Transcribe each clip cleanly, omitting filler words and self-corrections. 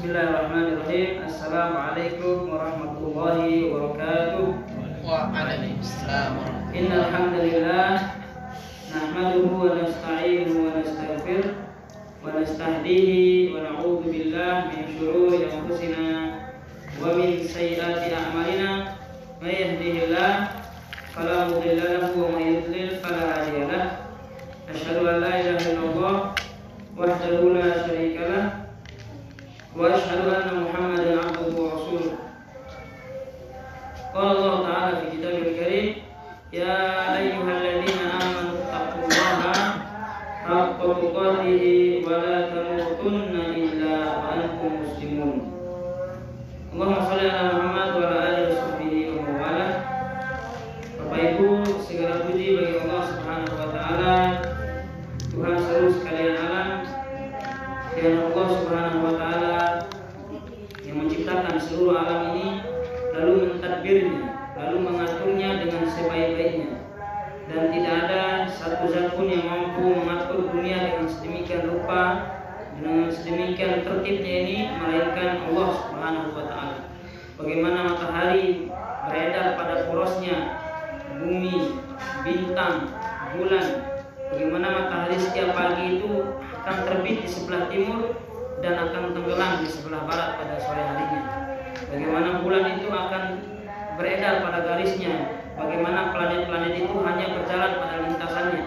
Bismillahirrahmanirrahim. Assalamualaikum warahmatullahi wabarakatuh. Waalaikumsalam. Innal hamdalillah nahmaduhu wa nasta'inuhu wa nastaghfiruh wa nastahdihi wa na'udzu billahi min shururi anfusina wa min sayyiati a'malina. May yahdihillahu fala mudilla lahu wa may yudlil fala hadiya lahu. Asyhadu an la ilaha illallah wahdahu la syarika lahu wa asyhadu anna Muhammadan abduhu wa rasuluh. Qala Allah Ta'ala fi kitabil karim, ya ayyuhalladzina amanu taqullaha haqqa tuqatih wa la tamutunna illa wa antum muslimun. Allahumma shalli ala Muhammad wa ala alihi washabbihi wa wala. Bapak Ibu, segala puji bagi Allah Subhanahu wa taala, Tuhan seluruh sekalian alam, dan Allah Subhanahu wa taala yang menciptakan seluruh alam ini, lalu mentadbirnya, lalu mengaturnya dengan sebaik-baiknya. Dan tidak ada satu zat pun yang mampu mengatur dunia dengan sedemikian rupa, dengan sedemikian tertibnya ini, melainkan Allah Subhanahu wa taala. Bagaimana matahari beredar pada porosnya, bumi, bintang, bulan, bagaimana matahari setiap pagi itu akan terbit di sebelah timur dan akan tenggelam di sebelah barat pada sore harinya. Bagaimana bulan itu akan beredar pada garisnya, bagaimana planet-planet itu hanya berjalan pada lintasannya.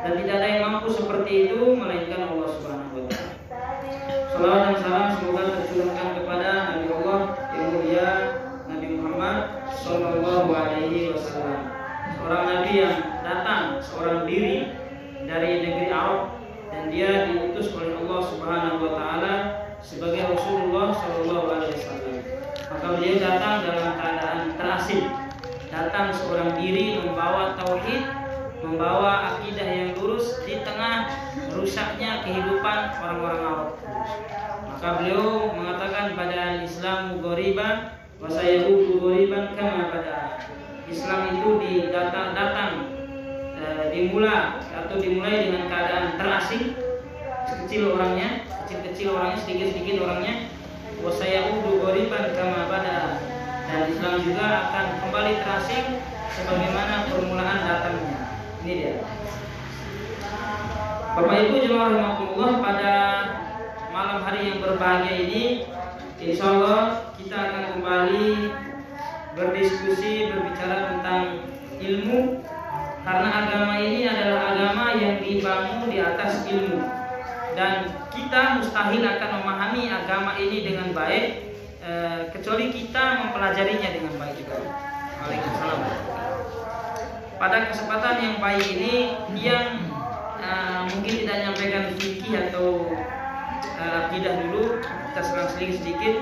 Dan tidak ada yang mampu seperti itu melainkan Allah Subhanahu wa taala. Salawat dan salam semoga tercurahkan kepada Nabi Allah yang mulia, Nabi Muhammad sallallahu alaihi wasallam. Seorang nabi yang datang seorang diri dari negeri Arab, dan dia diutus oleh Allah Subhanahu wa taala sebagai Rasulullah sallallahu alaihi wasallam. Maka beliau datang dalam keadaan terasing, datang seorang diri membawa tauhid, membawa akidah yang lurus di tengah rusaknya kehidupan orang-orang Arab. Maka beliau mengatakan pada Islam ghoriban wa sayaudu ghoriban kama pada. Islam itu dimulai dengan keadaan terasing, kecil-kecil orangnya, sedikit-sedikit orangnya. Wa sayaudu ghoriban kama pada. Dan Islam juga akan kembali terasing sebagaimana permulaan datangnya. Ini dia. Bapak Ibu jemaah rahimakumullah, pada malam hari yang berbahagia ini, insyaallah kita akan kembali berdiskusi, berbicara tentang ilmu, karena agama ini adalah agama yang dibangun di atas ilmu, dan kita mustahil akan memahami agama ini dengan baik kecuali kita mempelajarinya dengan baik juga. Waalaikumsalam. Pada kesempatan yang baik ini, yang mungkin tidak menyampaikan fikih atau akidah dulu, kita serang sedikit,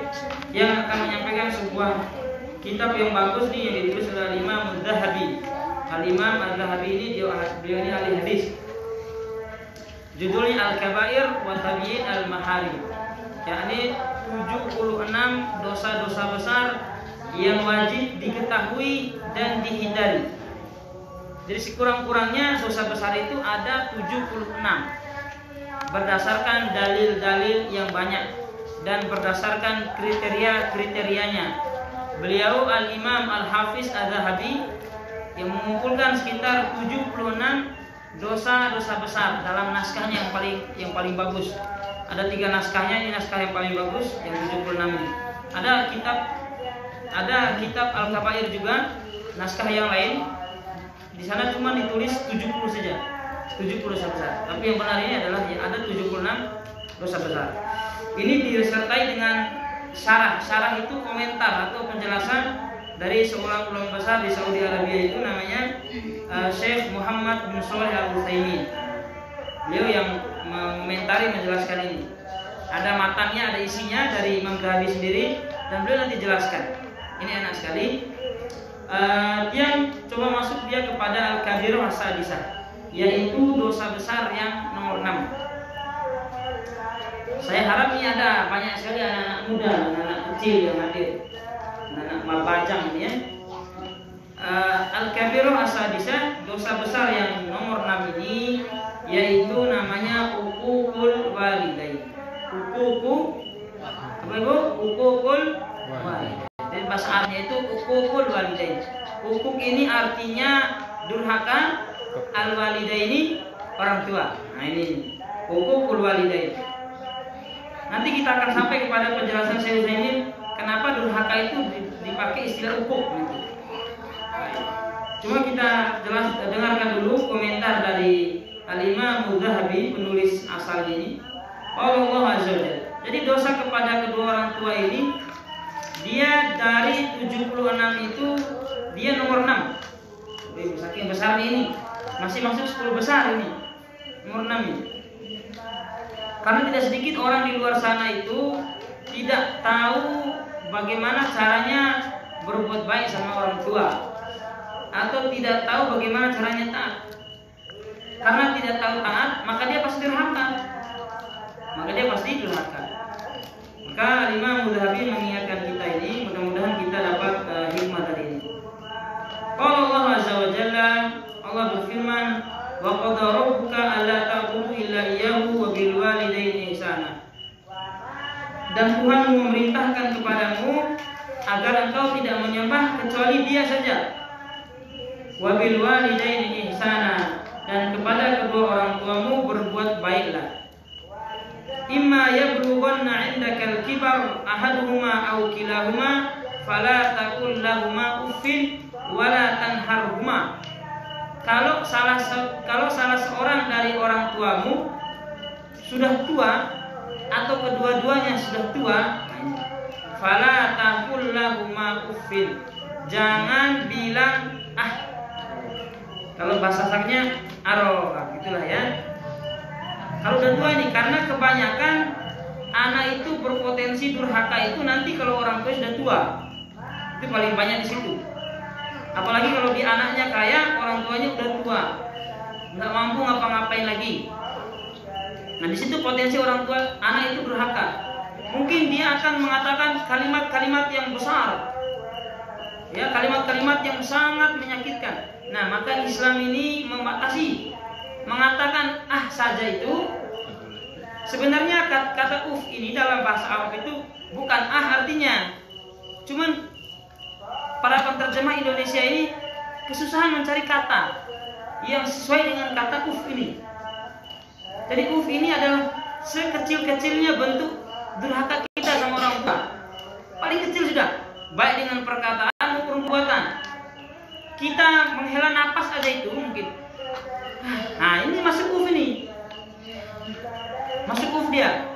yang akan menyampaikan sebuah kitab yang bagus nih, yang ditulis oleh Imam Az-Zahabi. Al-Imam Az-Zahabi ini beliau ini ahli hadis. Judulnya Al-Kabair wa Tabi'in Al-Maharim, yakni 76 dosa-dosa besar yang wajib diketahui dan dihindari. Jadi sekurang-kurangnya dosa besar itu ada 76 berdasarkan dalil-dalil yang banyak dan berdasarkan kriteria-kriterianya. Beliau Al-Imam Al-Hafiz Az-Zahabi yang mengumpulkan sekitar 76 dosa-dosa besar dalam naskahnya yang paling bagus. Ada 3 naskahnya, ini naskah yang paling bagus, yang 76 ini. Ada kitab Al-Kabair juga, naskah yang lain. Di sana cuma ditulis 70 saja. 70 dosa besar. Tapi yang benar ini adalah ada 76 dosa besar. Ini disertai dengan syarah. Syarah itu komentar atau penjelasan dari seorang ulama besar di Saudi Arabia, itu namanya Syekh Muhammad bin Shalih Al-Utsaimin. Beliau yang mengomentari, menjelaskan ini. Ada matanya, ada isinya dari Imam Zahabi sendiri, dan beliau nanti jelaskan. Ini enak sekali. Yang coba masuk dia kepada Al-Kabir As-Sadisah, yaitu dosa besar yang nomor 6. Saya harap ini ada banyak sekali anak-anak muda, anak-anak kecil yang hadir, anak-anak mabajang ini ya. Al-Kabir As-Sadisah, dosa besar yang nomor 6 ini, yaitu namanya uququl walidain. Uququ apa uququl walidain. Dan bahasa Arabnya itu uququl walidain. Uquq ini artinya durhaka, al walidaini orang tua. Nah ini uququl walidain. Nanti kita akan sampai kepada penjelasan Syekh Utsaimin kenapa durhaka itu dipakai istilah uquq gitu. Cuma kita dengarkan dulu komentar dari Al-Imam Mudzahabi, penulis asal ini. Allah Azza wa Jalla. Jadi dosa kepada kedua orang tua ini, dia dari 76 itu dia nomor 6. Saking besar ini, masih masuk 10 besar ini. Nomor 6 ini. Karena tidak sedikit orang di luar sana itu tidak tahu bagaimana caranya berbuat baik sama orang tua, atau tidak tahu bagaimana caranya taat. Karena tidak tahu taat, maka dia pasti durhaka. Maka Imam Mudzahabi mengingatkan kita ini, mudah-mudahan kita dapat hikmah dari ini. Qala Allah Azza wa Jalla, Allah berfirman, wa qada rabbuka alla ta'budu illa iyyahu wa bil walidaini ihsana. Dan Tuhan memerintahkan kepadamu agar engkau tidak menyembah kecuali Dia saja. Wa bil walidaini ihsana, dan kepada kedua orang tuamu berbuat baiklah. Imma yablughanna 'indakal kibar ahaduhuma aw kilahuma fala taqul lahumā uffin wa la tanharhumā. Kalau salah seorang dari orang tuamu sudah tua atau kedua-duanya sudah tua, fala taqul lahumā uffin, jangan bilang kalau bahasa saknya aroh, gitulah ya. Kalau udah tua ini, karena kebanyakan anak itu berpotensi durhaka itu nanti kalau orang tua sudah tua. Itu paling banyak di situ. Apalagi kalau di anaknya kaya, orang tuanya udah tua, nggak mampu ngapa-ngapain lagi. Nah di situ potensi orang tua anak itu durhaka. Mungkin dia akan mengatakan kalimat-kalimat yang besar, ya kalimat-kalimat yang sangat menyakitkan. Nah maka Islam ini membatasi, mengatakan saja itu. Sebenarnya kata uf ini dalam bahasa Arab itu bukan artinya. Cuman para penterjemah Indonesia ini kesusahan mencari kata yang sesuai dengan kata uf ini. Jadi uf ini adalah sekecil-kecilnya bentuk durhaka kita sama orang tua. Paling kecil sudah, baik dengan perkataan maupun perbuatan. Kita menghela napas aja itu mungkin. Nah ini masuk uf ini, masuk uf dia.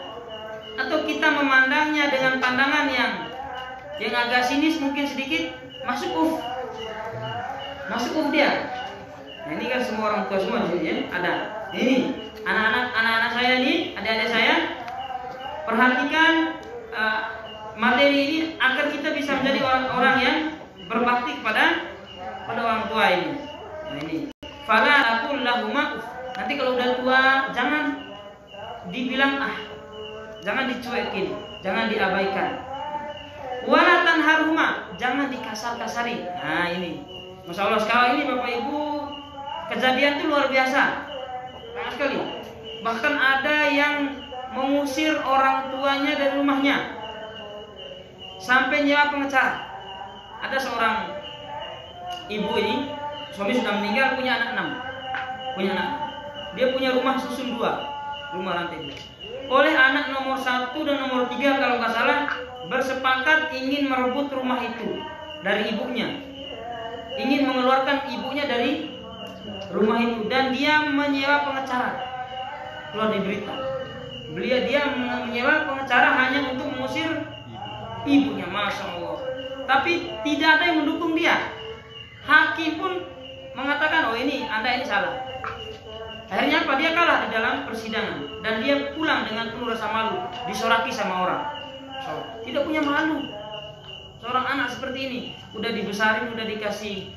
Atau kita memandangnya dengan pandangan yang agak sinis mungkin sedikit, masuk uf dia. Nah ini kan semua orang tua semua di sini ya ada. Ini anak-anak saya ini, adik-adik saya, perhatikan materi ini agar kita bisa menjadi orang-orang yang berbakti kepada orang tua ini. Nah ini. Fala aqul lahumā uff. Nanti kalau udah tua jangan dibilang jangan dicuekin, jangan diabaikan. Wala tanharhumā, jangan dikasar-kasari. Nah ini, Masya Allah sekarang ini Bapak Ibu kejadian itu luar biasa, banyak sekali. Bahkan ada yang mengusir orang tuanya dari rumahnya sampai nyewa pengacara. Ada seorang ibu ini, suami sudah meninggal, punya anak 6. Dia punya rumah susun 2, rumah lantai 2. Oleh anak nomor 1 dan nomor 3 kalau nggak salah bersepakat ingin merebut rumah itu dari ibunya, ingin mengeluarkan ibunya dari rumah itu, dan dia menyewa pengacara. Keluar di berita, dia menyewa pengacara hanya untuk mengusir ibunya. Masya Allah. Tapi tidak ada yang mendukung dia. Hakim pun mengatakan, ini Anda ini salah. Akhirnya apa? Dia kalah di dalam persidangan dan dia pulang dengan penuh rasa malu, disoraki sama orang. Tidak punya malu. Seorang anak seperti ini udah dibesarin, udah dikasih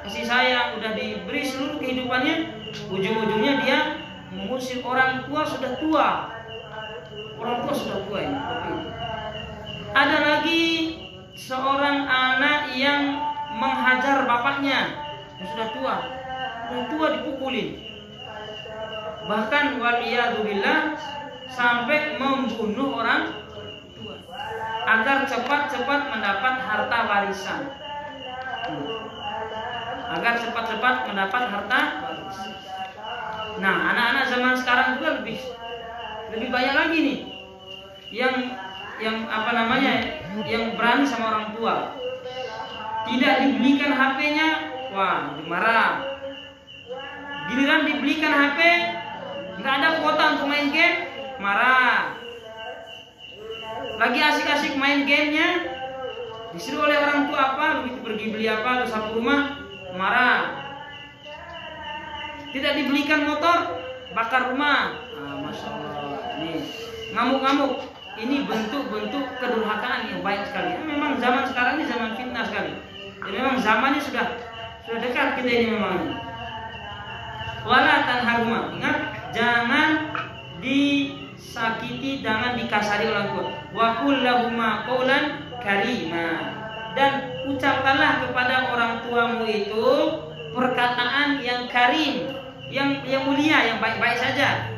kasih sayang, udah diberi seluruh kehidupannya, ujung-ujungnya dia mengusir orang tua sudah tua. Orang tua sudah tua ini. Ada lagi seorang anak yang menghajar bapaknya yang sudah tua dipukulin, bahkan waliyadzubillah sampai membunuh orang tua. agar cepat-cepat mendapat harta warisan. Agar cepat-cepat mendapat harta warisan. Nah, anak-anak zaman sekarang juga lebih banyak lagi nih yang apa namanya, yang berani sama orang tua. Tidak dibelikan HP-nya, wah marah. Giliran dibelikan HP, nggak ada kuota untuk main game, marah. Lagi asik-asik main gamenya, disuruh oleh orang tua apa, begitu pergi beli apa atau sapu rumah, marah. Tidak dibelikan motor, bakar rumah. Masya Allah, ini ngamuk-ngamuk. Ini bentuk-bentuk kedurhakaan yang baik sekali. Memang zaman sekarang ini zaman fitnah sekali. Jadi memang zamannya sudah dekat kita ini memang. Wala tanharuma, ingat, jangan disakiti, jangan dikasari orang tua. Wa qul lahuma qaulan karima, dan ucapkanlah kepada orang tuamu itu perkataan yang karim, yang mulia, yang baik-baik saja.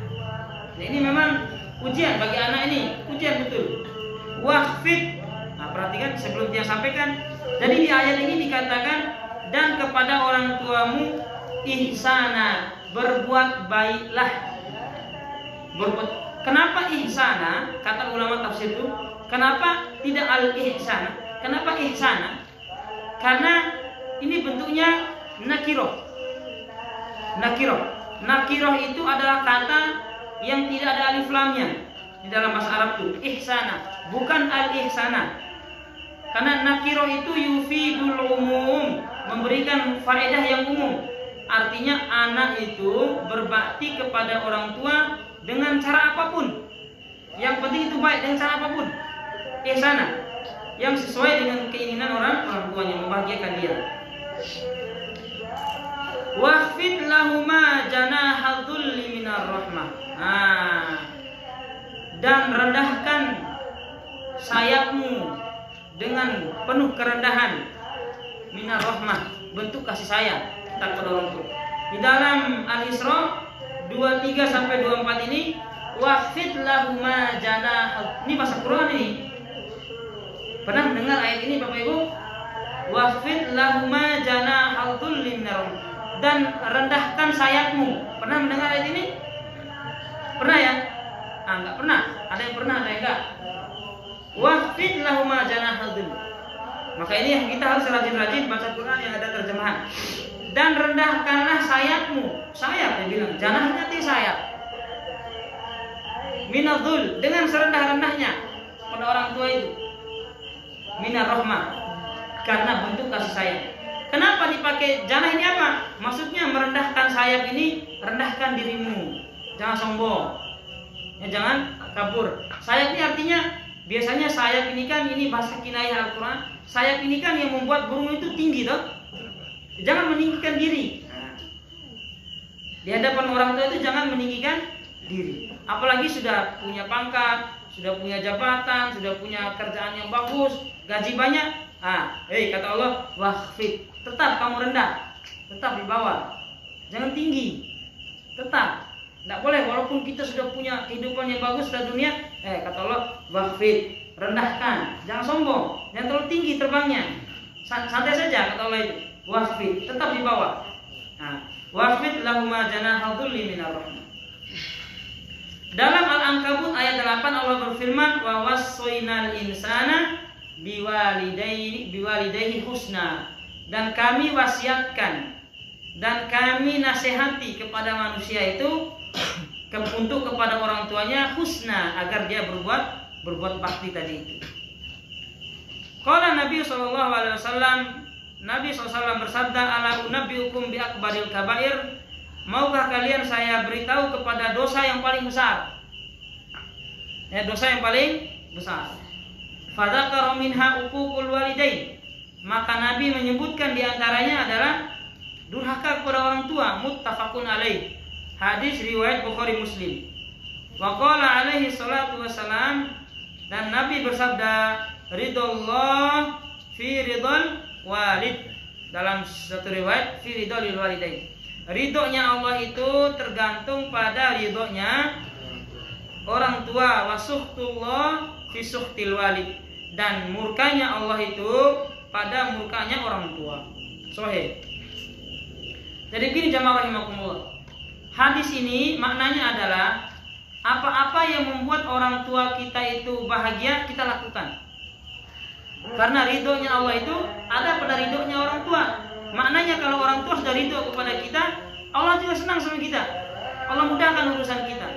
Nah, ini memang ujian bagi anak ini, ujian betul. Waqfid. Nah, perhatikan sebelum dia sampaikan. Jadi di ayat ini dikatakan, dan kepada orang tuamu ihsana, berbuat baiklah. Kenapa ihsana? Kata ulama tafsir itu, kenapa tidak al-ihsana? Kenapa ihsana? Karena ini bentuknya nakiroh. Nakiroh itu adalah kata yang tidak ada alif lamnya di dalam bahasa Arab itu. Ihsana, bukan al-ihsana. Karena nakiroh itu yufidul umum, memberikan faedah yang umum. Artinya anak itu berbakti kepada orang tua dengan cara apapun. Yang penting itu baik dengan cara apapun. Ihsana, yang sesuai dengan keinginan orang tuanya, membahagiakan dia. Wahfid lahuma janahal dhulli minar rahmah. Dan rendahkan sayapmu dengan penuh kerendahan, minar rahmah, bentuk kasih sayang kita kepada orang tua. Di dalam Al-Isra 23 sampai 24 ini, wahfid lahuma janahal, ini bahasa Quran ini. Pernah mendengar ayat ini Bapak Ibu? Wahfid lahuma janahal dhulli minar rahmah, dan rendahkan sayapmu. Pernah mendengar ayat ini? Pernah ya? Enggak pernah. Ada yang pernah, ada yang enggak. Wahfid lahuma janahal dhulli. Maka ini yang kita harus rajin-rajin baca Quran yang ada terjemahan. Dan rendahkanlah sayapmu. Sayap dia bilang, janahnya itu sayap. Minadhul, dengan serendah-rendahnya pada orang tua itu. Minar rahmah, karena bentuk kasih sayang. Kenapa dipakai janah ini apa? Maksudnya merendahkan sayap ini, rendahkan dirimu. Jangan sombong. Ya, jangan kabur. Sayap ini artinya, biasanya sayap ini kan, ini bahasa kinayah Al-Quran. Sayap ini kan yang membuat burung itu tinggi toh. Jangan meninggikan diri. Di hadapan orang tua itu jangan meninggikan diri. Apalagi sudah punya pangkat, sudah punya jabatan, sudah punya kerjaan yang bagus, gaji banyak. Kata Allah, wahfid, tetap kamu rendah, tetap di bawah, jangan tinggi, tetap. Tidak boleh walaupun kita sudah punya kehidupan yang bagus di dunia. Kata Allah, wahfid, rendahkan, jangan sombong, jangan terlalu tinggi terbangnya, santai saja kata Allah itu. Wahfid, tetap di bawah. Wahfid lahuma janahal dhulli minar rahmah. Dalam Al-Ankabut ayat 8 Allah berfirman, wa wassaynal insana biwalidayhi husna, dan kami wasiatkan dan kami nasihati kepada manusia itu untuk kepada orang tuanya husna, agar dia berbuat bakti tadi itu. Qala Nabi sallallahu alaihi wasallam, Nabi SAW bersabda, ala unabbiukum bi akbaril kabair, maukah kalian saya beritahu kepada dosa yang paling besar? Dosa yang paling besar. Fadzakara minha uququl walidain, maka Nabi menyebutkan diantaranya adalah durhaka kepada orang tua. Muttafaqun alaih, hadis riwayat Bukhari Muslim. Wa qala alaihi salatu wassalam, dan Nabi bersabda, ridallah fi ridal walid, dalam satu riwayat fi ridal walidain, ridhonya Allah itu tergantung pada ridhonya orang tua. Wa suhtullah fi suhtil walid, dan murkanya Allah itu pada murkanya orang tua. Sahih. Jadi gini jamaah rahimakumullah. Hadis ini maknanya adalah apa-apa yang membuat orang tua kita itu bahagia kita lakukan. Karena ridhonya Allah itu ada pada ridhonya orang tua. Maknanya kalau orang tua sudah ridho kepada kita, Allah juga senang sama kita. Allah mudahkan urusan kita.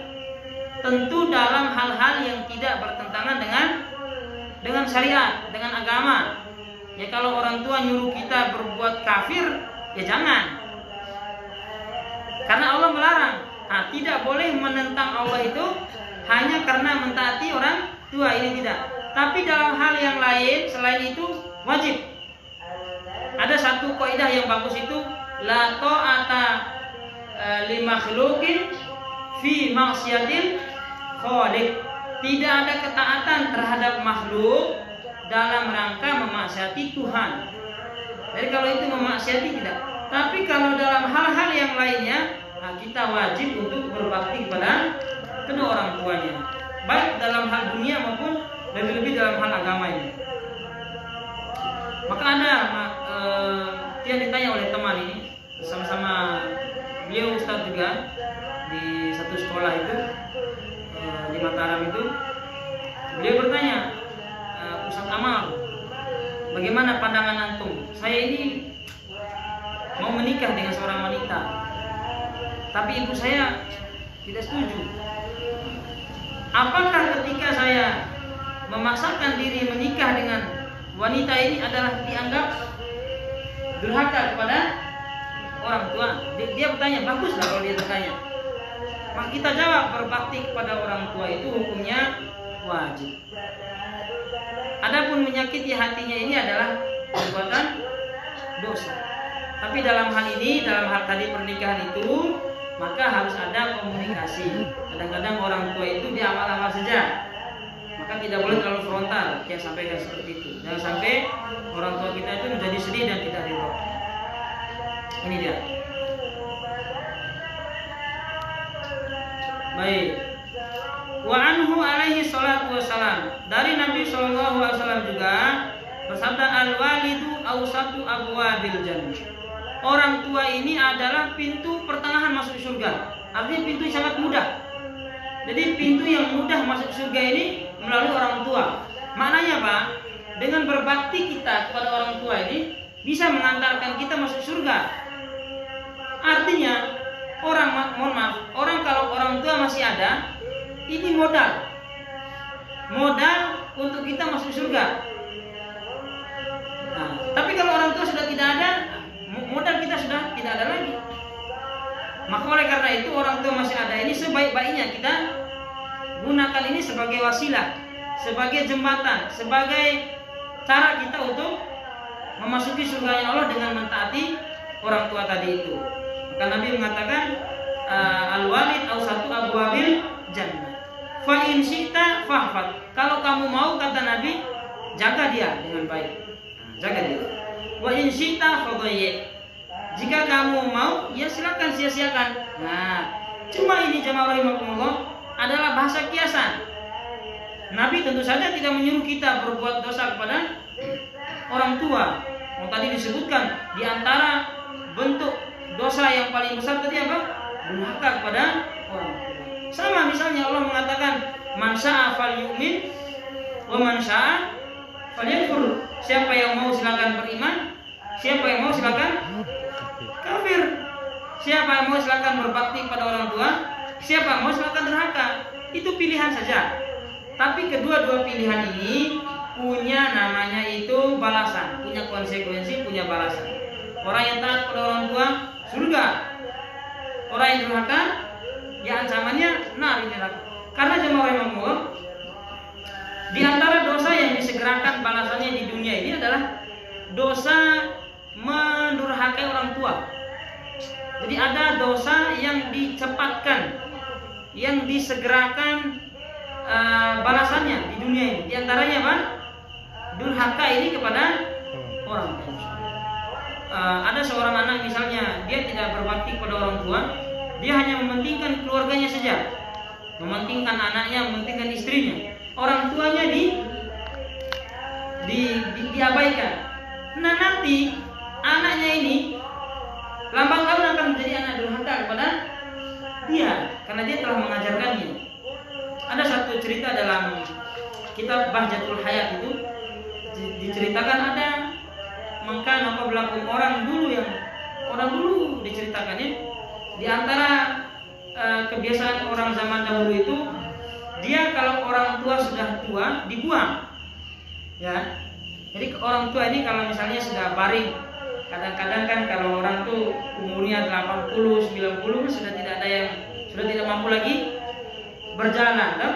Tentu dalam hal-hal yang tidak bertentangan dengan syariat, dengan agama. Ya kalau orang tua nyuruh kita berbuat kafir, ya jangan. Karena Allah melarang. Nah, tidak boleh menentang Allah itu hanya karena mentaati orang tua, ini tidak. Tapi dalam hal yang lain selain itu wajib. Ada satu kaidah yang bagus itu la ta'ata li makhluqin fi maksiatil khaliq. Tidak ada ketaatan terhadap makhluk dalam rangka memaksiati Tuhan. Jadi kalau itu memaksiati tidak. Tapi kalau dalam hal-hal yang lainnya, nah kita wajib untuk berbakti kepada kedua orang tuanya, baik dalam hal dunia maupun lebih-lebih dalam hal agama ini. Maka ada yang ditanya oleh teman ini, sama-sama beliau ustadz juga di satu sekolah itu di Mataram itu. Beliau bertanya, Ustadz Amal, bagaimana pandangan antum? Saya ini mau menikah dengan seorang wanita, tapi ibu saya tidak setuju. Apakah ketika saya memaksakan diri menikah dengan wanita ini adalah dianggap durhaka kepada orang tua? Dia bertanya, bagus lah kalau dia bertanya. Maka kita jawab, berbakti kepada orang tua itu hukumnya wajib. Adapun menyakiti hatinya ini adalah perbuatan dosa. Tapi dalam hal ini, dalam hal tadi pernikahan itu, maka harus ada komunikasi. Kadang-kadang orang tua itu di awal-awal saja, maka tidak boleh terlalu frontal yang sampaikan seperti itu. Jangan sampai orang tua kita itu menjadi sedih dan tidak ridho. Ini dia. Baik. Wa anhu alaihi salatu wassalam. Dari Nabi sallallahu alaihi wasallam juga bersabda, al-walidu awsatu abwabil jannah. Orang tua ini adalah pintu pertengahan masuk surga. Artinya pintu yang sangat mudah. Jadi pintu yang mudah masuk surga ini melalui orang tua. Maknanya apa? Dengan berbakti kita kepada orang tua ini bisa mengantarkan kita masuk surga. Artinya orang kalau orang tua masih ada, ini modal untuk kita masuk surga. Nah, tapi kalau orang tua sudah tidak ada, modal kita sudah tidak ada lagi. Maka oleh karena itu orang tua masih ada ini sebaik-baiknya kita gunakan ini sebagai wasilah, sebagai jembatan, sebagai cara kita untuk memasuki surga Allah dengan mentaati orang tua tadi itu. Maka Nabi mengatakan al-walid awsatu abwabil jannah. Fa in syi'ta fahfad. Kalau kamu mau, kata Nabi, jaga dia dengan baik. Jaga dia. Wa in syi'ta fadayyi. Jika kamu mau, ya silakan sia-siakan. Nah, cuma ini jamaah rahimakumullah adalah bahasa kiasan. Nabi tentu saja tidak menyuruh kita berbuat dosa kepada orang tua. Yang tadi disebutkan di antara bentuk dosa yang paling besar tadi apa? Durhaka kepada orang tua. Sama misalnya Allah mengatakan, man syaa falyu'min wa man syaa falyakfur. Siapa yang mau silakan beriman, siapa yang mau silakan kafir. Siapa yang mau silakan berbakti kepada orang tua, siapa yang mau silakan durhaka. Itu pilihan saja. Tapi kedua-dua pilihan ini punya namanya itu balasan, punya konsekuensi, punya balasan. Orang yang taat kepada orang tua, surga. Orang yang durhaka, ya ancamannya neraka. Karena jemaah rahimakumullah, di antara dosa yang disegerakan balasannya di dunia ini adalah dosa mendurhakai orang tua. Jadi ada dosa yang dicepatkan, yang disegerakan balasannya di dunia ini. Di antaranya apa? Durhaka ini kepada orang tua. Ada seorang anak misalnya, dia tidak berbakti kepada orang tua, dia hanya mementingkan keluarganya saja, mementingkan anaknya, mementingkan istrinya. Orang tuanya Nah nanti anaknya ini lambat laun akan menjadi anak durhaka kepada dia karena dia telah mengajarkannya. Ada satu cerita dalam kitab Bahjatul Hayat itu diceritakan ada maka berlaku orang dulu diceritakannya di antara kebiasaan orang zaman dahulu itu dia kalau orang tua sudah tua dibuang ya. Jadi orang tua ini kalau misalnya sudah baring, kadang-kadang kan kalau orang tuh umurnya 80, 90 sudah tidak mampu lagi berjalan kan?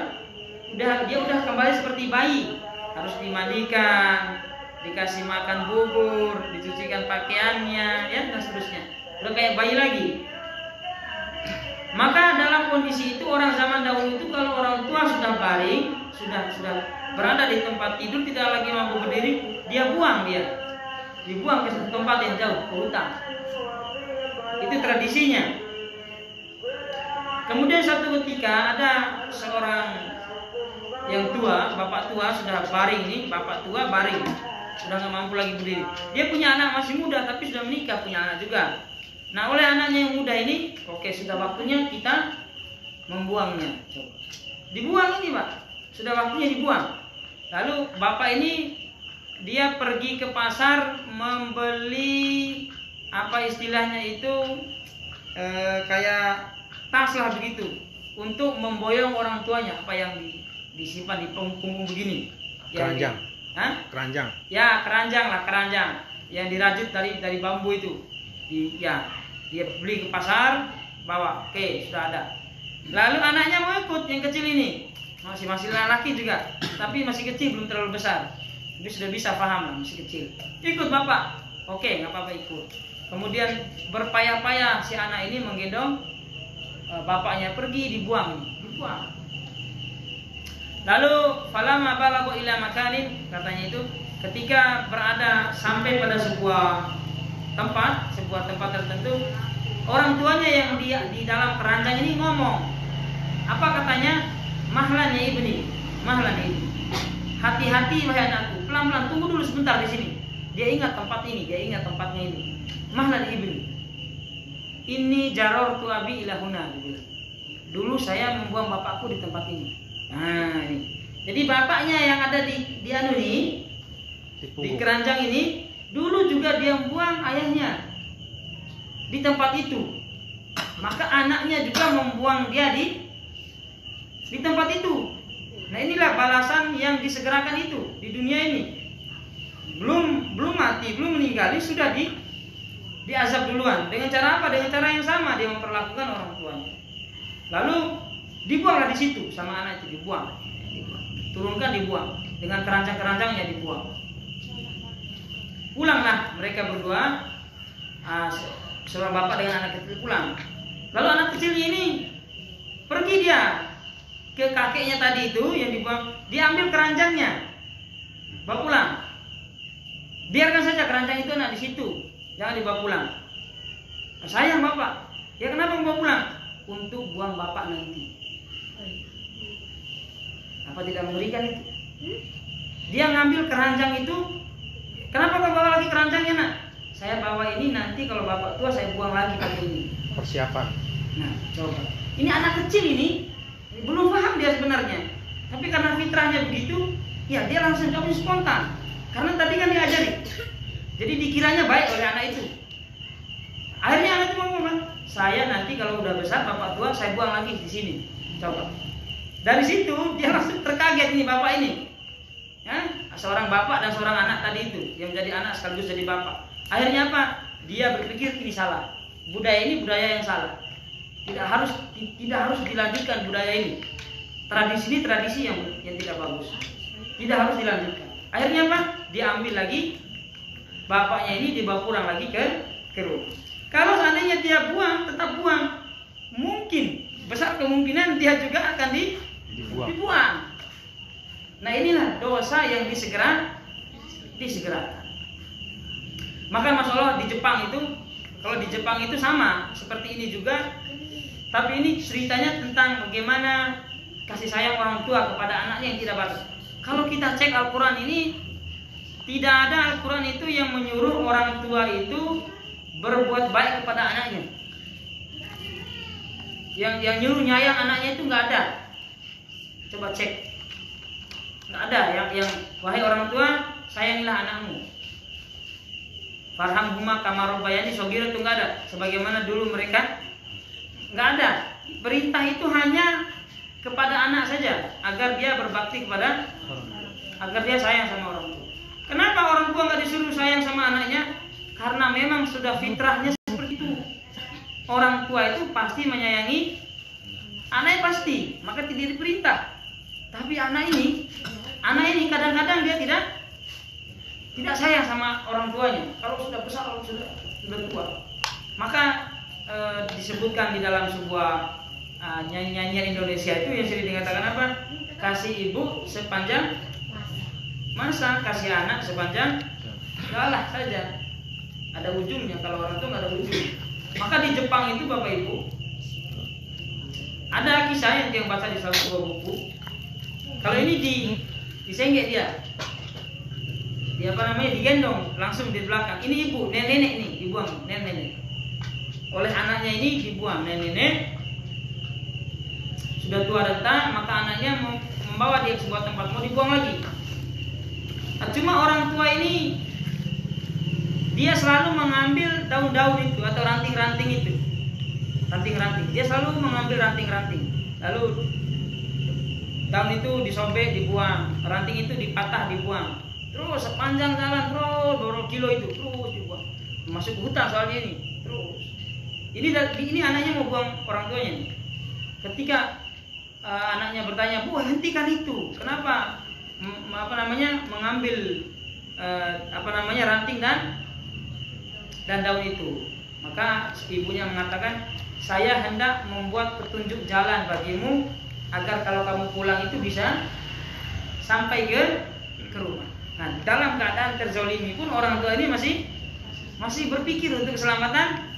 Dia udah kembali seperti bayi, harus dimandikan, dikasih makan bubur, dicucikan pakaiannya, ya dan seterusnya. Udah kayak bayi lagi. Maka dalam kondisi itu orang zaman dahulu itu kalau orang tua sudah baring, sudah berada di tempat tidur tidak lagi mampu berdiri, dibuang ke tempat yang jauh, ke hutan. Itu tradisinya. Kemudian satu ketika ada seorang yang tua, bapak tua sudah baring nih, bapak tua baring, sudah nggak mampu lagi berdiri. Dia punya anak masih muda tapi sudah menikah, punya anak juga. Nah oleh anaknya yang muda ini, oke sudah waktunya kita membuangnya. Coba. Dibuang ini pak, sudah waktunya dibuang. Lalu bapak ini dia pergi ke pasar membeli apa istilahnya itu kayak tas lah begitu untuk memboyong orang tuanya, apa yang disimpan di punggung begini. Keranjang. Keranjang. Ya keranjang yang dirajut dari bambu itu. Dia beli ke pasar, bawa, oke sudah ada. Lalu anaknya mau ikut, yang kecil ini masih laki juga, tapi masih kecil belum terlalu besar, tapi sudah bisa paham lah, masih kecil. Ikut bapak, oke nggak apa-apa ikut. Kemudian berpayah-payah si anak ini menggendong bapaknya pergi dibuang. Lalu falamma balagha ila makanin, katanya itu ketika berada sampai pada sebuah tempat tertentu, orang tuanya yang di dalam keranjang ini ngomong, apa katanya? Mahlan ya ibni, hati-hati wahai anakku, pelan-pelan tunggu dulu sebentar di sini. Dia ingat tempat ini, tempatnya ini. Mahlan ibni, ini jaror tu abi ilahuna. Dulu saya membuang bapakku di tempat ini. Nah ini, jadi bapaknya yang ada di keranjang ini, dulu juga dia membuang ayahnya di tempat itu. Maka anaknya juga membuang dia di tempat itu. Nah inilah balasan yang disegerakan itu di dunia ini. Belum mati, belum meninggal, sudah diazab duluan. Dengan cara apa? Dengan cara yang sama dia memperlakukan orang tuanya. Lalu dibuanglah di situ sama anak itu, dibuang. Turunkan, dibuang. Dengan keranjang-keranjangnya dibuang. Pulanglah mereka berdua, seorang bapak dengan anak kecil pulang. Lalu anak kecil ini pergi dia ke kakeknya tadi itu yang dibuang, diambil keranjangnya, bawa pulang. Biarkan saja keranjang itu di situ, jangan dibawa pulang. Sayang bapak, ya kenapa membawa pulang? Untuk buang bapak nanti. Apa tidak mengerikan itu? Dia ngambil keranjang itu, kenapa kau bawa lagi keranjangnya nak? Saya bawa ini nanti kalau bapak tua saya buang lagi pakai ini. Persiapan. Nah coba, ini anak kecil ini belum paham dia sebenarnya, tapi karena fitrahnya begitu, ya dia langsung jawabnya spontan. Karena tadi kan diajari, jadi dikiranya baik oleh anak itu. Akhirnya anak itu ngomong, saya nanti kalau udah besar bapak tua saya buang lagi di sini. Coba. Dari situ dia langsung terkaget ini bapak ini. Ya, seorang bapak dan seorang anak tadi itu yang menjadi anak sekaligus jadi bapak. Akhirnya apa? Dia berpikir ini salah. Budaya ini budaya yang salah. Tidak harus dilanjutkan budaya ini. Tradisi ini tradisi yang tidak bagus. Tidak harus dilanjutkan. Akhirnya apa? Diambil lagi bapaknya ini, dibawa pulang lagi ke rumah. Kalau seandainya dia buang, tetap buang, mungkin besar kemungkinan dia juga akan dibuang. Nah inilah dosa yang disegerakan. Maka masalah di Jepang itu, kalau di Jepang itu sama seperti ini juga. Tapi ini ceritanya tentang bagaimana kasih sayang orang tua kepada anaknya yang tidak bagus. Kalau kita cek Al-Quran ini, Tidak ada Al-Quran itu yang menyuruh orang tua itu berbuat baik kepada anaknya. Yang nyuruh nyayang anaknya itu nggak ada. Coba cek, nggak ada. Yang wahai orang tua, sayangilah anakmu. Farhamhuma kama rabbayani shaghira itu nggak ada. Sebagaimana dulu mereka, nggak ada. Perintah itu hanya kepada anak saja, agar dia berbakti kepada, agar dia sayang sama orang tua. Kenapa orang tua nggak disuruh sayang sama anaknya? Karena memang sudah fitrahnya seperti itu. Orang tua itu pasti menyayangi anaknya pasti, maka tidak diperintah. Tapi anak ini kadang-kadang dia tidak sayang sama orang tuanya. Kalau sudah besar, kalau sudah tua, maka disebutkan di dalam sebuah nyanyian Indonesia itu yang sering dikatakan apa? Kasih ibu sepanjang masa, kasih anak sepanjang galah saja. Ada ujungnya, kalau orang tua nggak ada ujung. Maka di Jepang itu Bapak Ibu ada kisah yang baca di salah sebuah buku. Kalau ini disenggek dia digendong langsung di belakang. Ini ibu, nenek ini dibuang, nenek. Oleh anaknya ini dibuang, nenek sudah tua renta, maka anaknya membawa dia ke sebuah tempat mau dibuang lagi. Cuma orang tua ini dia selalu mengambil daun-daun itu atau ranting-ranting itu. Ranting-ranting. Dia selalu mengambil ranting-ranting. Lalu daun itu disobek, dibuang. Ranting itu dipatah, dibuang. Terus sepanjang jalan terus berapa kilo itu terus dibuang. Masuk hutan soalnya ini. Terus. Ini anaknya mau buang orang tuanya. Ketika anaknya bertanya, "Bu, hentikan itu. Kenapa mengambil ranting dan daun itu?" Maka ibunya mengatakan, "Saya hendak membuat petunjuk jalan bagimu agar kalau kamu pulang itu bisa sampai ke rumah." Nah, dalam keadaan terzolimi pun orang tua ini masih berpikir untuk keselamatan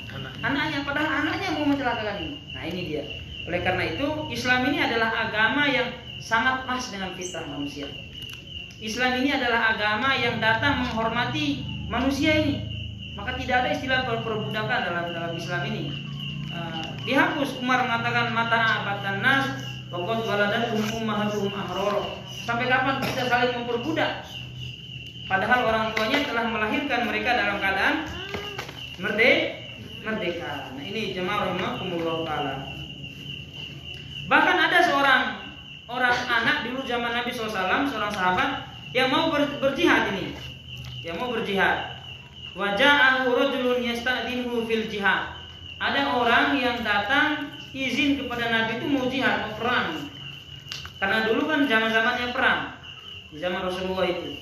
anaknya, padahal anaknya mau mencelakakan ini. Nah, ini dia. Oleh karena itu, Islam ini adalah agama yang sangat pas dengan fitrah manusia. Islam ini adalah agama yang datang menghormati manusia ini. Maka tidak ada istilah perbudakan dalam Islam ini. Dihapus. Umar mengatakan mata abatan nas waqad waladat ummahatuhum ahror. Sampai kapan kita saling memperbudak? Padahal orang tuanya telah melahirkan mereka dalam keadaan merdeka. Nah, ini jemaah rahimakumullah taala. Bahkan ada orang anak dulu zaman Nabi SAW, seorang sahabat yang mau berjihad ini, yang mau berjihad. Waja'ahu rajulun yasta'dinhu fil jihad. Ada orang yang datang izin kepada Nabi itu mau jihad, mau perang. Karena dulu kan zaman-zamannya perang. Di zaman Rasulullah itu.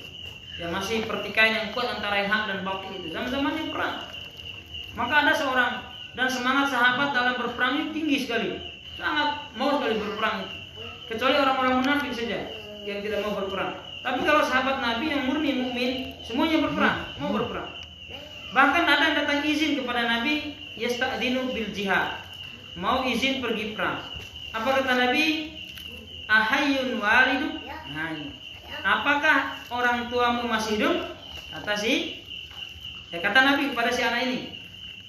Yang masih pertikaian yang kuat antara yang hak dan batil itu. Zaman-zamannya perang. Maka ada seorang dan semangat sahabat dalam berperang itu tinggi sekali. Sangat mau sekali berperang itu. Kecuali orang-orang munafik saja yang tidak mau berperang. Tapi kalau sahabat Nabi yang murni mukmin semuanya berperang, mau berperang. Bahkan ada yang datang izin kepada Nabi, yasta'dinu bil jihad. Mau izin pergi perang. Apa kata Nabi? Ahayyun waliduk? Nah, apakah orang tuamu masih hidup? Kata Nabi kepada si anak ini.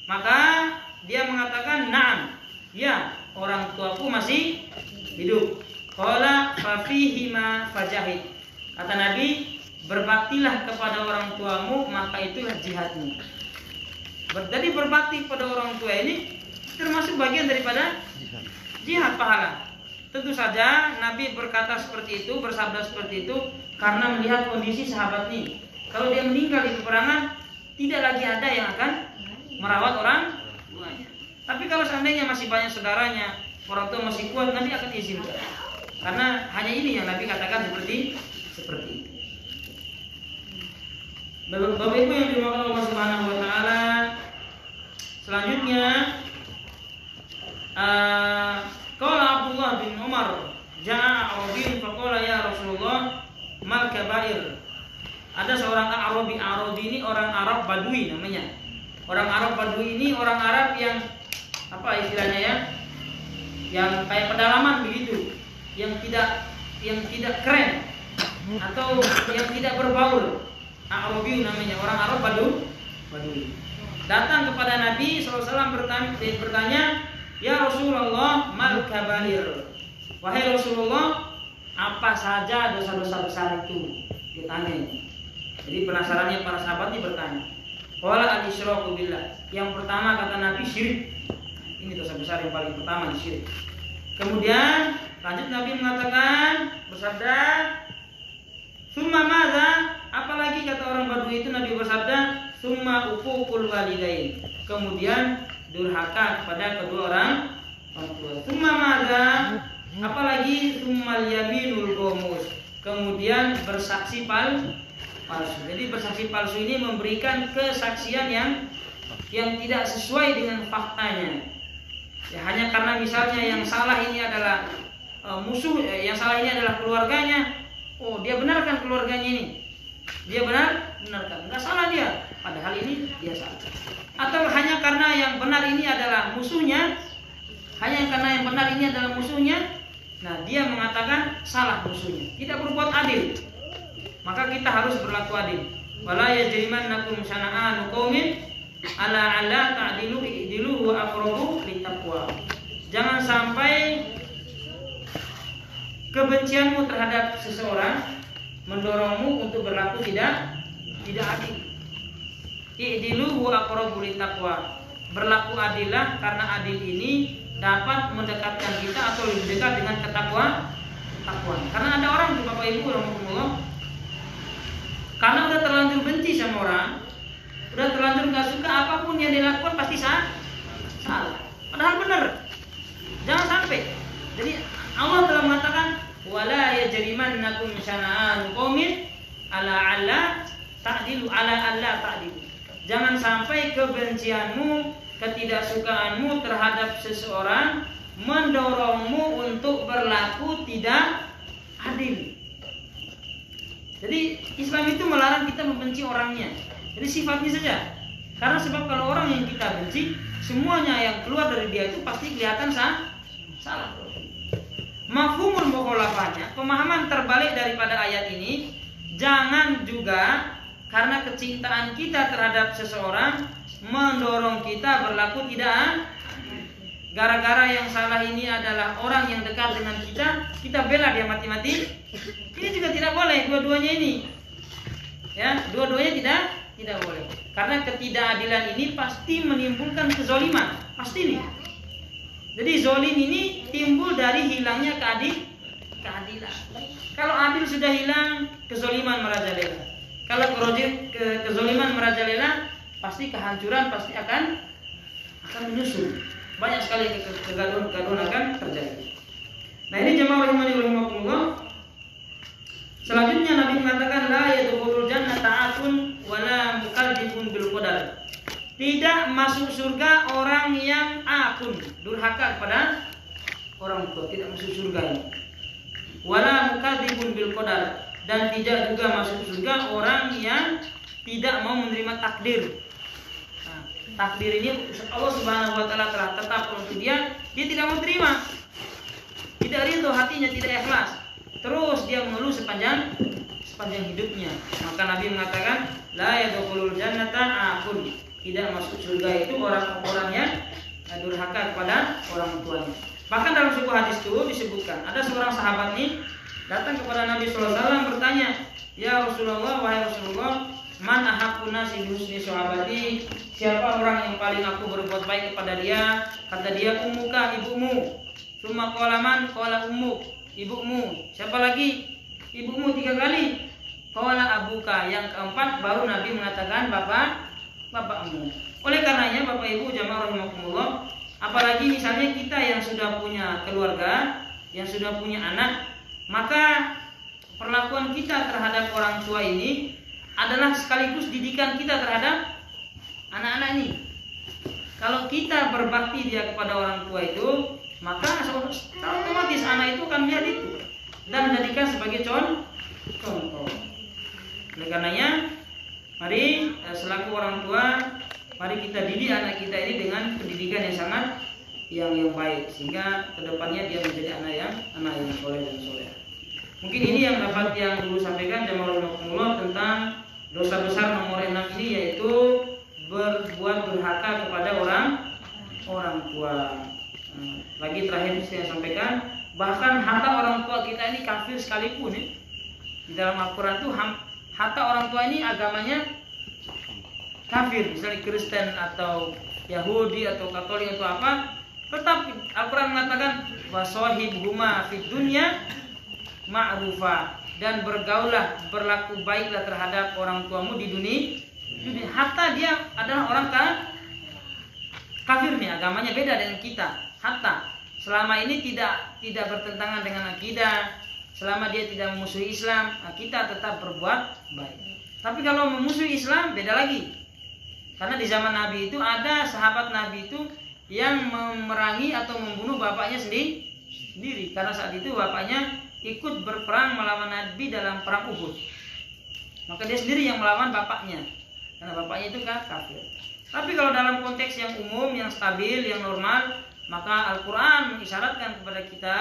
Maka dia mengatakan, "Na'am." Ya, orang tuaku masih hidup. Qala fa fihima fajahid. Kata Nabi, berbaktilah kepada orang tuamu, maka itulah jihadmu. Jadi berbakti kepada orang tua ini termasuk bagian daripada jihad pahala. Tentu saja Nabi berkata seperti itu, bersabda seperti itu karena melihat kondisi sahabat ini. Kalau dia meninggal di peperangan, tidak lagi ada yang akan merawat orang tuanya. Tapi kalau seandainya masih banyak saudaranya, orang tua masih kuat, Nabi akan izinkan. Karena hanya ini yang Nabi katakan seperti itu. Bapak Ibu yang dimuliakan Allah Subhanahu wa taala, selanjutnya qala Abdullah bin Umar, ja'a Arabiyun faqala ya Rasulullah mal kabair. Ada seorang Arabi ini orang Arab Badui namanya. Orang Arab Badui ini orang Arab yang apa istilahnya ya? Yang kayak pedalaman begitu. Yang tidak keren atau yang tidak berbaur. A'rabi namanya, orang Arab Badui. Datang kepada Nabi SAW bertanya, ya Rasulullah, mal kabair. Wahai Rasulullah, apa saja dosa-dosa besar itu? Ditanya. Jadi penasarannya para sahabat ini bertanya. Qala al-isyraku billah. Yang pertama kata Nabi syirik. Ini dosa besar yang paling pertama, syirik. Kemudian lanjut Nabi mengatakan, bersabda, summa madza? Apalagi kata orang Badui itu, Nabi bersabda, summa uququl walidain. Kemudian durhaka kepada kedua orang tua. Summa madza? Apalagi summal yaminul ghamus. Kemudian bersaksi palsu. Jadi bersaksi palsu ini memberikan kesaksian yang tidak sesuai dengan faktanya. Ya, hanya karena misalnya yang salah ini adalah musuh, yang salah ini adalah keluarganya. Oh, dia benarkan keluarganya ini. Dia benarkan. Enggak salah dia. Padahal ini dia salah. Atau hanya karena yang benar ini adalah musuhnya. Hanya karena yang benar ini adalah musuhnya. Nah, dia mengatakan salah musuhnya. Tidak berbuat adil. Maka kita harus berlaku adil. Wala yajrimannakum syana'anu qaumin ala ta'dilu i'dilu wa aqrabu littaqwa. Jangan sampai kebencianmu terhadap seseorang mendorongmu untuk berlaku tidak adil. I'dilu wa aqrabu littaqwa. Berlaku adillah, karena adil ini dapat mendekatkan kita atau lebih dekat dengan ketakwaan. Karena ada orang, Bapak Ibu rahimahumullah, karena udah terlanjur benci sama orang, udah terlanjur nggak suka, apapun yang dilakukan pasti salah. Padahal benar. Jangan sampai. Jadi Allah telah mengatakan, wala yajrimannakum syana'anu qaumin ala alla ta'dilu. Jangan sampai kebencianmu, ketidaksukaanmu terhadap seseorang mendorongmu untuk berlaku tidak adil. Jadi Islam itu melarang kita membenci orangnya. Jadi sifatnya saja. Karena sebab kalau orang yang kita benci, semuanya yang keluar dari dia itu pasti kelihatan salah. Mafhumul mukhalafahnya, pemahaman terbalik daripada ayat ini, jangan juga karena kecintaan kita terhadap seseorang mendorong kita berlaku tidak. Gara-gara yang salah ini adalah orang yang dekat dengan kita bela dia mati-mati. Ini juga tidak boleh, dua-duanya ini. Ya, dua-duanya tidak boleh. Karena ketidakadilan ini pasti menimbulkan kezoliman, pasti nih. Jadi zolim ini timbul dari hilangnya keadilan. Kalau adil sudah hilang, kezoliman merajalela. Kalau kezoliman merajalela, pasti kehancuran pasti akan menyusul. Banyak sekali kegaduhan akan terjadi. Nah, ini jemaah rahimani rahimakumullah. Selanjutnya Nabi mengatakan la yadkhulul jannata akun wala mukadzibun bil qadar. Tidak masuk surga orang yang akun, durhaka kepada orang tua, tidak masuk surga. Wala mukadzibun bil qadar, dan tidak juga masuk surga orang yang tidak mau menerima takdir. Takdir ini Allah Subhanahu wa taala telah tetapkan untuk dia tidak mau terima. Tidak ridho, hatinya tidak ikhlas. Terus dia mengeluh sepanjang hidupnya. Maka Nabi mengatakan la yadkhulul jannata akun. Tidak masuk surga itu orang-orang yang durhaka kepada orang tuanya. Bahkan dalam sebuah hadis itu disebutkan, ada seorang sahabat nih datang kepada Nabi sallallahu alaihi wasallam bertanya, "Ya Rasulullah, wahai Rasulullah, man ahaqqun nasi bi husni sahabati?" Siapa orang yang paling aku berbuat baik kepada dia? Kata dia, ummuka, ibumu. Summa qala man? Qala ummuk, ibumu. Siapa lagi? Ibumu 3 kali. Qala abuka. Yang keempat baru Nabi mengatakan bapakmu. Oleh karenanya Bapak Ibu jamaah rahimakumullah, apalagi misalnya kita yang sudah punya keluarga, yang sudah punya anak, maka perlakuan kita terhadap orang tua ini adalah sekaligus didikan kita terhadap anak-anak ini. Kalau kita berbakti dia kepada orang tua itu, maka otomatis anak itu akan melihat itu dan menjadikan sebagai contoh. Oleh karenanya, mari selaku orang tua, mari kita didik anak kita ini dengan pendidikan yang sangat yang baik, sehingga kedepannya dia menjadi anak yang soleh dan soleh. Mungkin ini yang dapat yang dulu sampaikan jamaah rahimakumullah tentang dosa saya sampaikan, bahkan hatta orang tua kita ini kafir sekalipun ya. Di dalam Al-Quran itu hatta orang tua ini agamanya kafir, misalnya Kristen atau Yahudi atau Katolik atau apa, tetap Al-Quran mengatakan wasohibhuma fid dunya ma'rufa, dan bergaulah, berlaku baiklah terhadap orang tuamu di dunia. Hatta dia adalah orang kafir nih, agamanya beda dengan kita. Hatta selama ini tidak bertentangan dengan akidah, selama dia tidak memusuhi Islam, kita tetap berbuat baik. Tapi kalau memusuhi Islam beda lagi. Karena di zaman Nabi itu ada sahabat Nabi itu yang memerangi atau membunuh bapaknya sendiri. Karena saat itu bapaknya ikut berperang melawan Nabi dalam perang Uhud. Maka dia sendiri yang melawan bapaknya. Karena bapaknya itu kan kafir. Tapi kalau dalam konteks yang umum, yang stabil, yang normal, maka Al-Quran mengisyaratkan kepada kita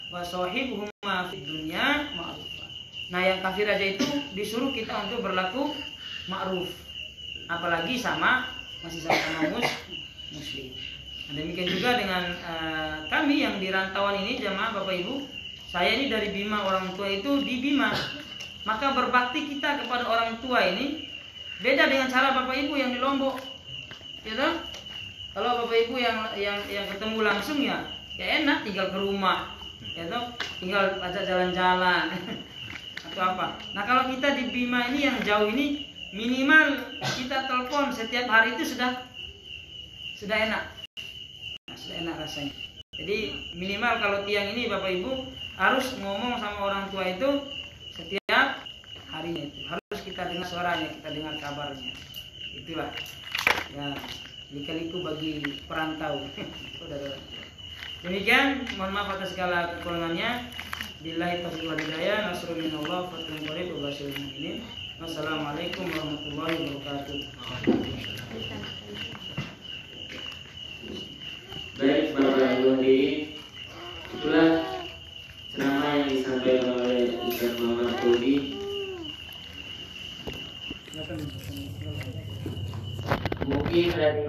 wasohibhuma fid dunya ma'rufa. Nah, yang kafir aja itu disuruh kita untuk berlaku ma'ruf, apalagi masih sama muslim. Nah, demikian juga dengan kami yang di rantauan ini, jamaah Bapak Ibu. Saya ini dari Bima, orang tua itu di Bima. Maka berbakti kita kepada orang tua ini beda dengan cara Bapak Ibu yang di Lombok. Ya toh? Kalau Bapak Ibu yang ketemu langsung ya enak, tinggal ke rumah. Ya toh? Tinggal ajak jalan-jalan atau apa. Nah, kalau kita di Bima ini yang jauh ini, minimal kita telepon setiap hari itu sudah enak. Nah, sudah enak rasanya. Jadi minimal kalau tiang ini Bapak Ibu harus ngomong sama orang tua itu setiap harinya itu. Harus kita dengar suaranya, kita dengar kabarnya. Itulah. Ya, lika-liku bagi perantau. Demikian, mohon maaf atas segala kekurangannya. Billahi taufiq wal hidayah, nasrun minallah, fathun qarib wa basyiril mu'minin. Wassalamualaikum warahmatullahi wabarakatuh. Baik, Bapak Ibu hadirin, itulah ceramah yang disampaikan oleh Ustaz Muhammad Kudi. Mungkin dari